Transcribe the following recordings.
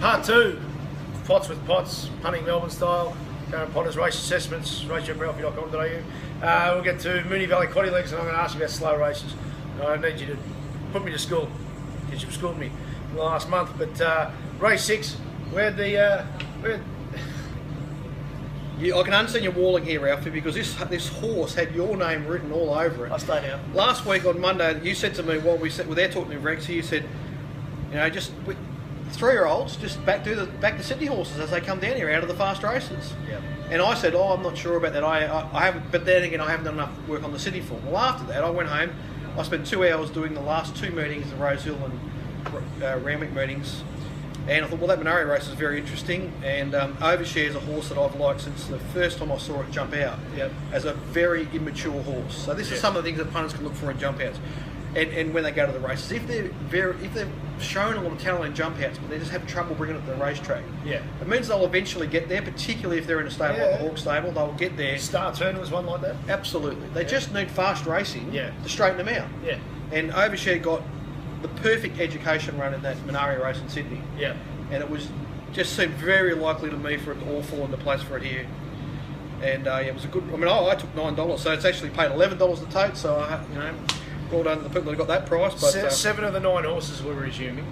Part 2, Pots with Pots, Punting Melbourne style. Darren Potter's race assessments, RaceTrackRalphy.com.au. We'll get to Moonee Valley Quaddy Leagues, and I'm going to ask you about slow races. I need you to put me to school, because you've schooled me in the last month. But race 6, I can understand your walling here, Ralphie, because this horse had your name written all over it. I stayed out. Last week on Monday, you said to me while we were there talking to Rex, you said, you know, just 3-year-olds just back the Sydney horses as they come down here out of the fast races. Yeah. And I said, oh, I'm not sure about that. I haven't, but then again, I haven't done enough work on the Sydney form. Well, after that, I went home. I spent 2 hours doing the last 2 meetings, the Rosehill and Randwick meetings. And I thought, well, that Minari race is very interesting. And Overshare is a horse that I've liked since the first time I saw it jump out. Yep. As a very immature horse. So this is some of the things that punters can look for in jump outs. And when they go to the races, if they've shown a lot of talent in jump outs, but they just have trouble bringing it to the racetrack, it means they'll eventually get there. Particularly if they're in a stable like the Hawk stable, they'll get there. Star Turner was one like that. Absolutely, they just need fast racing to straighten them out. Yeah, and Overshare got the perfect education run in that Minari race in Sydney. Yeah, and it was just seemed very likely to me for it to all fall into place for it here. And it was a good. I mean, I took $9, so it's actually paid $11 a tote. So you know. Well done to the people that got that price. But 7 of the 9 horses were resuming.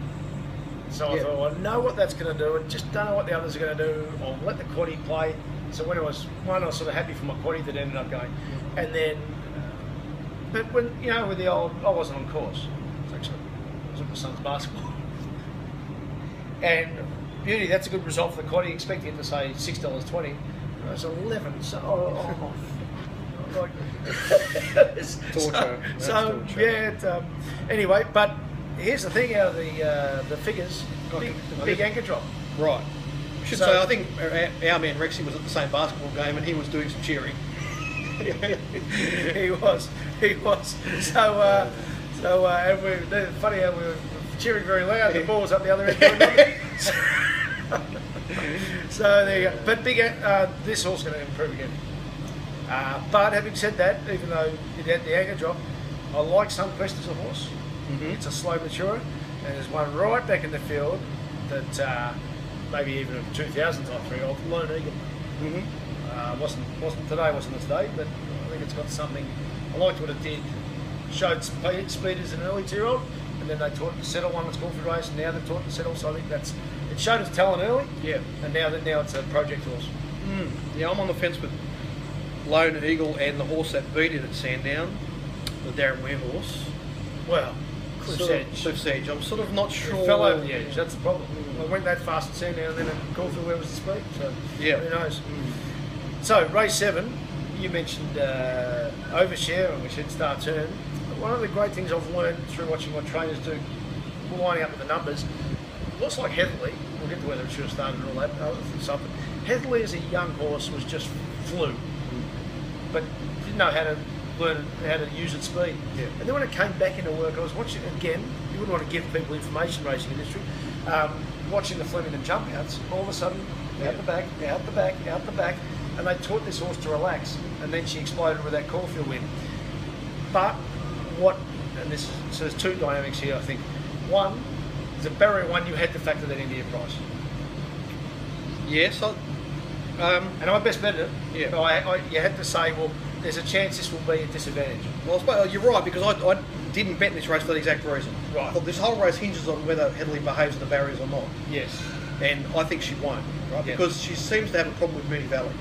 So I thought, I know what that's going to do. I just don't know what the others are going to do. I'll let the quaddie play. So when I was sort of happy for my quaddie that ended up going. And then, but when, you know, with the old, I wasn't on course. I was at my son's basketball. And beauty, that's a good result for the quaddie. Expecting it to say $6.20. And it was 11. So, like, anyway, but here's the thing out of the figures, big anchor drop. Right. I should say, I think our man Rexy was at the same basketball game and he was doing some cheering. he was. So and funny how we were cheering very loud. The ball was up the other end. So there you go. But this horse is going to improve again. But having said that, even though it had the anchor drop, I like Sunquest as a horse. It's a slow maturer, and there's one right back in the field that maybe even a 2000 type 3-year-old, Lone Eagle. Wasn't today, but I think it's got something. I liked what it did. Showed speed as an early 2-year-old, and then they taught it to settle one that's called for race, and now they've taught it to settle. So I think it showed its talent early. Yeah, and now it's a project horse. Yeah, I'm on the fence with Lone Eagle and the horse that beat it at Sandown, the Darren Ware horse. Well, Cliff's Edge. I'm sort of not sure. It fell over the edge. That's the problem. I went that fast at Sandown, and then at Caulfield, where was the speed? So who knows? So race 7, you mentioned Overshare, and we said Star Turn. One of the great things I've learned through watching my trainers do, lining up with the numbers, looks like Heatherly. We'll get to whether it should have started and all that. Something. Heatherly as a young horse was just flew. But didn't know how to learn how to use its speed. Yeah. And then when it came back into work, I was watching it again. You wouldn't want to give people information racing industry. Watching the Flemington jump outs, all of a sudden, out the back, and they taught this horse to relax. And then she exploded with that Caulfield win. But so there's 2 dynamics here, I think. One, is a barrier 1, you had to factor that into your price. Yes, and I best bet it. Yeah. You had to say, well, there's a chance this will be a disadvantage. Well, you're right, because I didn't bet this race for that exact reason. Right. I thought this whole race hinges on whether Headley behaves in the barriers or not. Yes. And I think she won't, right? Yeah. Because she seems to have a problem with Moonee Valley.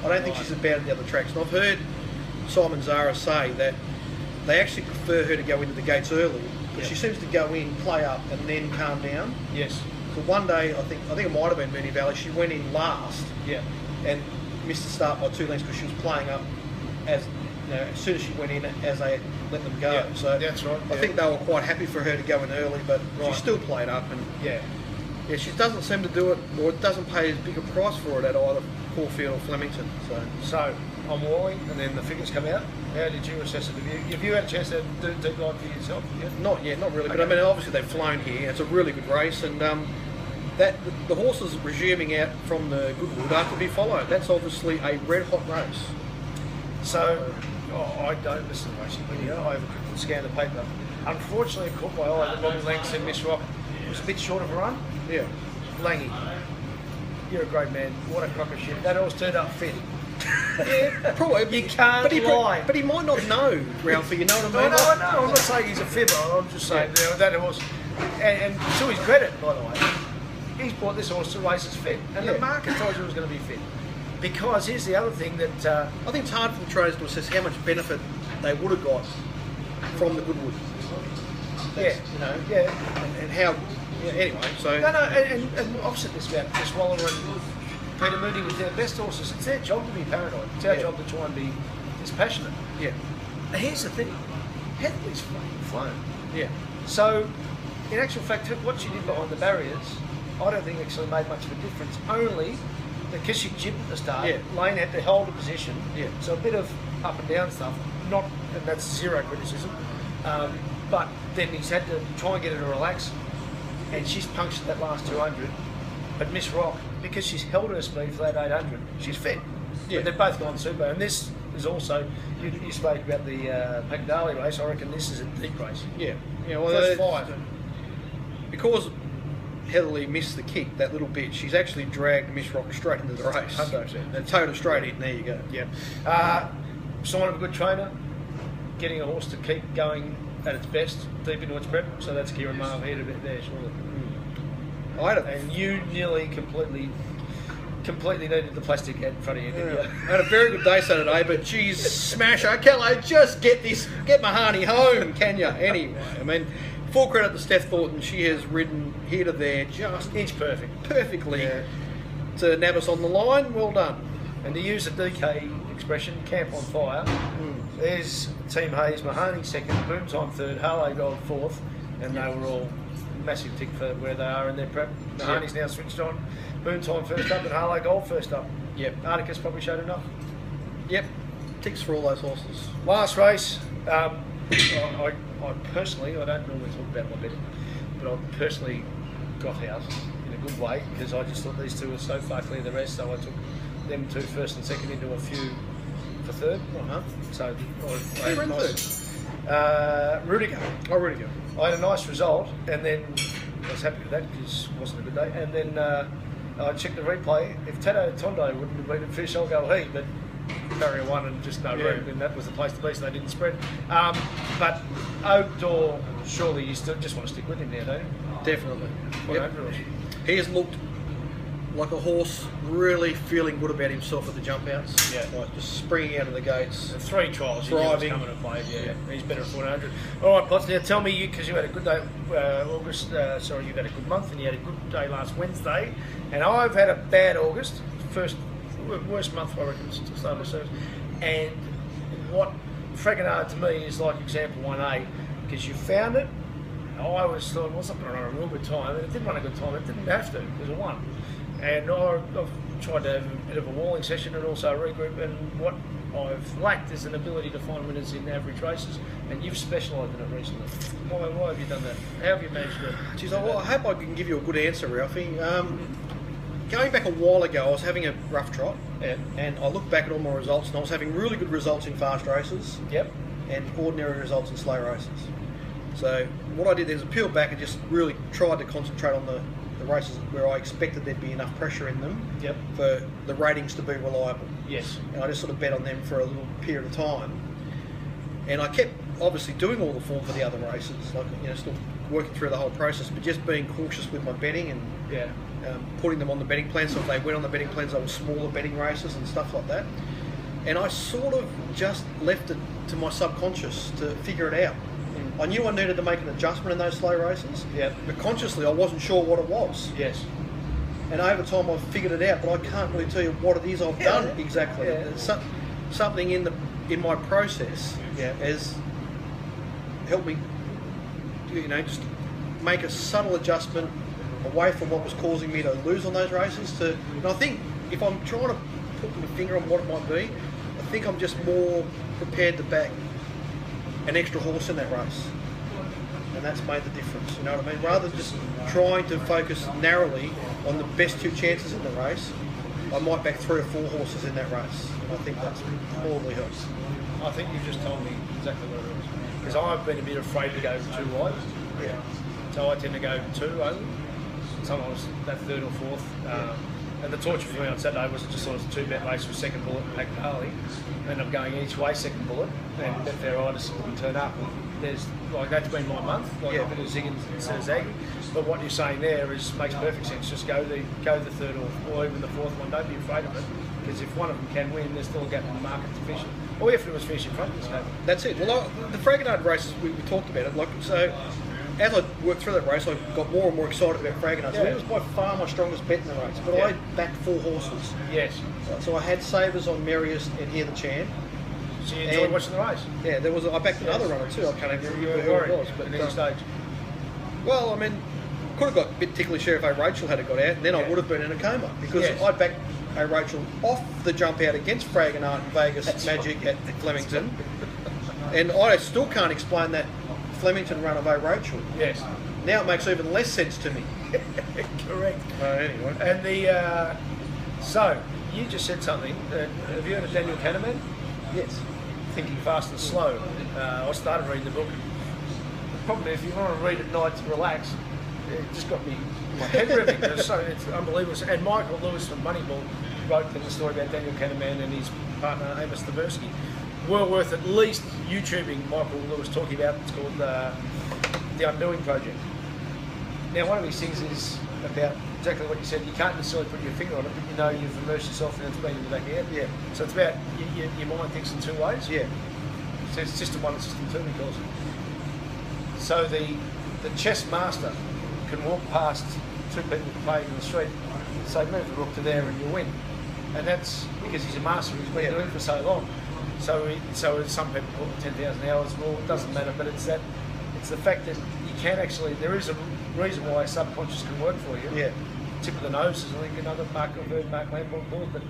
I don't think she's as bad at the other tracks. And I've heard Simon Zara say that they actually prefer her to go into the gates early, because she seems to go in, play up, and then calm down. Yes. So one day, I think it might have been Moonee Valley, she went in last and missed the start by 2 lengths because she was playing up as soon as she went in, as they let them go. Yeah, so that's right. I think they were quite happy for her to go in early, but she still played up, and she doesn't seem to do it, or it doesn't pay as big a price for it at either Caulfield or Flemington. So I'm walling, and then the figures come out. How did you assess it? Have you had a chance to do a deep dive for yourself? Not yet, not really. Okay. But I mean, obviously they've flown here. It's a really good race, and the horses resuming out from the Goodwood are to be followed. That's obviously a red hot race. So I don't listen to racing video. I have a scan the paper. Unfortunately, it caught my eye that Bobby Lang said Miss Rock was a bit short of a run. Yeah. Langy, you're a great man. What a crock of shit. That horse turned up fit. Yeah, probably. You can't lie. But he might not know, Ralphie, you know what I mean? I know. I'm not saying he's a fibber. I'm just saying that horse, and to his credit, by the way, he's brought this horse to races fit. And the market told you it was going to be fit. Because here's the other thing that... I think it's hard for the trainers to assess how much benefit they would have got from the Goodwood. And how... Yeah, anyway, so... No, and I've said this about Chris Waller and Peter Moody with their best horses. It's their job to be paranoid. It's our job to try and be dispassionate. Yeah. Now, here's the thing. Heatherly's fucking flown. Yeah. So, in actual fact, what she did behind the barriers, I don't think actually made much of a difference. Only because she jibbed at the start, Lane had to hold a position. Yeah. So a bit of up and down stuff, and that's zero criticism. But then he's had to try and get her to relax, and she's punctured that last 200. But Miss Rock, because she's held her speed for that 800, she's fit. Yeah. But they've both gone super, and this is also, you spoke about the Pagdali race. I reckon this is a deep race. Yeah. Well, first 5. Because Heatherly missed the kick that little bit, she's actually dragged Miss Rock straight into the race. 100%. And towed her straight in. There you go. Yeah. Sign of a good trainer, getting a horse to keep going at its best, deep into its prep. So that's Kieran Marv here a bit there, surely. And you nearly completely needed the plastic head in front of you, didn't you? I had a very good day Saturday, but geez, smasher, Kello, just get Mahoney home, can you? Anyway, I mean, full credit to Steph Thornton, she has ridden here to there, just inch perfectly to nab us on the line. Well done. And to use the DK expression, camp on fire. There's Team Hayes, Mahoney second, Boom Time third, Harlow Gold fourth, and they were all massive tick for where they are in their prep. Mahoney's now switched on. Boom Time first up and Harlow Gold first up. Yep. Articus probably showed enough. Yep. Ticks for all those horses. Last race, I personally, I don't normally talk about my betting, but I personally got out in a good way because I just thought these two were so far clear of the rest, so I took them two first and second into a few for third. So who ran third? Rudiger. Oh, Rudiger. I had a nice result, and then I was happy with that because it wasn't a good day. And then I checked the replay. If Tato Tondo wouldn't have beaten Fish, I'll go he. But barrier one and just no room, and that was the place to be, so they didn't spread. But Outdoor, surely you still just want to stick with him now, don't you? Definitely. He has looked like a horse really feeling good about himself at the jump outs. Yeah. Like just springing out of the gates. The 3 trials, thriving. Coming and played, He's better at 1400. All right, Potts, now tell me, because you had a good day, August, you've had a good month, and you had a good day last Wednesday, and I've had a bad August, worst month, I reckon, to start my service. And what Fragonard to me is like example 1A, because you found it. I always thought, well, it's not going to run a real good time, and it didn't run a good time. It didn't have to, because it won. And I've tried to have a bit of a walling session and also a regroup, and what I've lacked is an ability to find winners in average races, and you've specialised in it recently. Why have you done that? How have you managed to... Geez, I hope I can give you a good answer, Ralphie. Going back a while ago, I was having a rough trot, and I looked back at all my results, and I was having really good results in fast races, and ordinary results in slow races. So what I did then is I peeled back and just really tried to concentrate on the races where I expected there'd be enough pressure in them for the ratings to be reliable. Yes. And I just sort of bet on them for a little period of time. And I kept obviously doing all the form for the other races, like still working through the whole process, but just being cautious with my betting and putting them on the betting plan. So if they went on the betting plans, they were smaller betting races and stuff like that. And I sort of just left it to my subconscious to figure it out. I knew I needed to make an adjustment in those slow races, but consciously I wasn't sure what it was. Yes. And over time I've figured it out, but I can't really tell you what it is I've done exactly. There's something in my process has helped me, just make a subtle adjustment away from what was causing me to lose on those races. And I think if I'm trying to put my finger on what it might be, I think I'm just more prepared to back an extra horse in that race, and that's made the difference. You know what I mean? Rather than just trying to focus narrowly on the best 2 chances in the race, I might back 3 or 4 horses in that race, and I think that's probably helps. I think you've just told me exactly what it is, because I've been a bit afraid to go too wide. So I tend to go 2 only. sometimes that third or fourth. And the torture for me on Saturday was just sort of a 2-bet race with second bullet and Pack Harley. End up going each way second bullet, and Betfairitis wouldn't turn up. There's that's been my month, a bit of zigging instead of zagging. But what you're saying there makes perfect sense. Just go the third or even the fourth one. Don't be afraid of it, because if one of them can win, there's still a gap in the market to finish. All we have to do is finish in front of this game. That's it. Well, the Fragonard races we talked about it. So as I worked through that race, I got more and more excited about Fragonard. So it was by far my strongest bet in the race. But I backed 4 horses. Yes. So I had Savers on Merriest and Here the Champ. So you enjoyed watching the race? Yeah, I backed another runner too. I can't even remember who it was. But at any stage. Well, I mean, could have got a bit ticklish here if Rachel had got out, and then I would have been in a coma, because I backed Rachel off the jump out against Fragonard and Vegas Magic at Flemington, and I still can't explain that Flemington run of Rachel. Yes. Now it makes even less sense to me. Correct. Anyway. And so you just said something. Have you heard of Daniel Kahneman? Yes. Thinking Fast and Slow. I started reading the book. The problem is, if you want to read at night to relax, it just got me my head ripping. It's unbelievable. And Michael Lewis from Moneyball wrote the story about Daniel Kahneman and his partner Amos Tversky. Well worth at least YouTubing Michael Lewis talking about. It's called the Undoing Project. Now, one of these things is about exactly what you said. You can't necessarily put your finger on it, but you know you've immersed yourself and it's been in the back of your head. Yeah. So it's about your mind thinks in 2 ways. Yeah. So it's system 1 and system 2, he calls it. So the chess master can walk past 2 people playing in the street, say move the rook to there and you win. And that's because he's a master. He's been doing it for so long. So some people call it 10,000 hours. Well, it doesn't matter, but it's the fact that you can actually. There is a reason why subconscious can work for you. Yeah. Tip of the nose is, I think, another Mark Lamborn called. But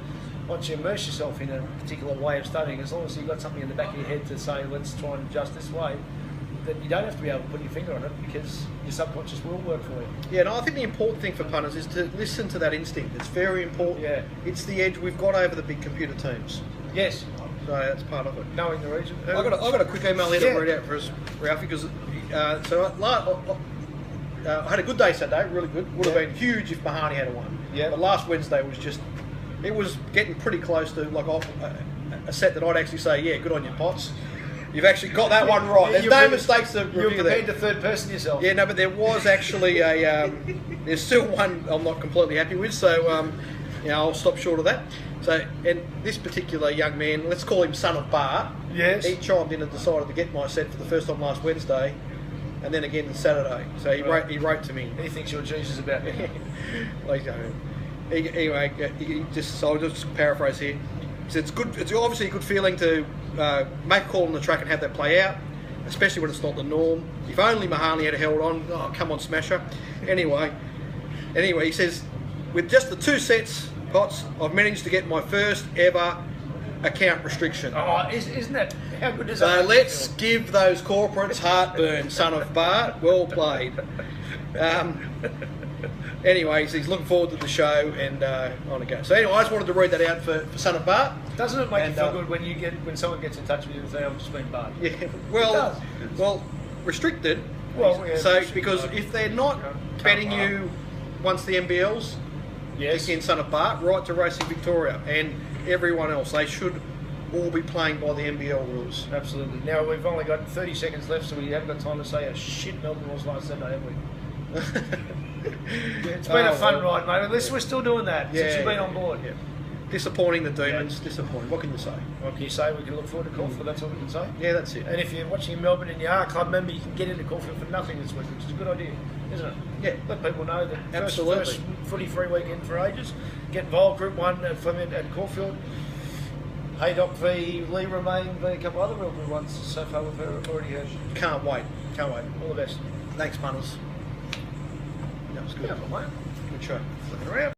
once you immerse yourself in a particular way of studying, as long as you've got something in the back of your head to say, let's try and adjust this way, that you don't have to be able to put your finger on it, because your subconscious will work for you. Yeah, and I think the important thing for punters is to listen to that instinct. It's very important. Yeah. It's the edge we've got over the big computer teams. Yes. So that's part of it. Knowing the region. I've got a quick email here to read out for us, Ralphie, because I had a good day Saturday, really good. Would have been huge if Mahoney had won. Yeah. But last Wednesday was it was getting pretty close to like a set that I'd actually say, yeah, good on your Pots. You've actually got that one right. There's no mistakes to review there. You're prepared to third person yourself. Yeah, no, but there was actually there's still one I'm not completely happy with, so I'll stop short of that. So, and this particular young man, let's call him Son of Bart. Yes. He chimed in and decided to get my set for the first time last Wednesday, and then again on Saturday. So he wrote to me. He thinks you're Jesus about me. Anyway, so I'll just paraphrase here. He said, it's obviously a good feeling to make a call on the track and have that play out, especially when it's not the norm. If only Mahoney had held on. Oh, come on, Smasher. Anyway, he says, with just the 2 sets, Pots, I've managed to get my first ever account restriction. Oh, isn't that, how good is that? So let's give those corporates heartburn, Son of Bart. Well played. Anyway, he's looking forward to the show and on it goes. So anyway, I just wanted to read that out for Son of Bart. Doesn't it make you feel good when someone gets in touch with you and say, I've just been Bart? Yeah. Well, restricted. Well, yeah, so because if they're not betting you once the MBLs kick in, Son of Bart, right to Racing Victoria and everyone else, they should all be playing by the MBL rules. Absolutely. Now we've only got 30 seconds left, so we haven't got time to say how shit Melbourne was last Saturday, have we? It's been a fun ride, mate. At least we're still doing that since you've been on board. Yeah. Disappointing, the Demons. Yeah. Disappointing. What can you say? What can you say? We can look forward to Caulfield. That's all we can say. Yeah, that's it. And if you're watching in Melbourne and you are a club member, you can get into Caulfield for nothing this week, which is a good idea, isn't it? Yeah. Let people know that first footy free weekend for ages. Get involved. Group 1 at Flemington and Caulfield. Haydock v Lee Romain v a couple other real good ones so far we've already heard. Can't wait. All the best. Thanks, punters. That was good. Yeah, mate. Good show. Looking around.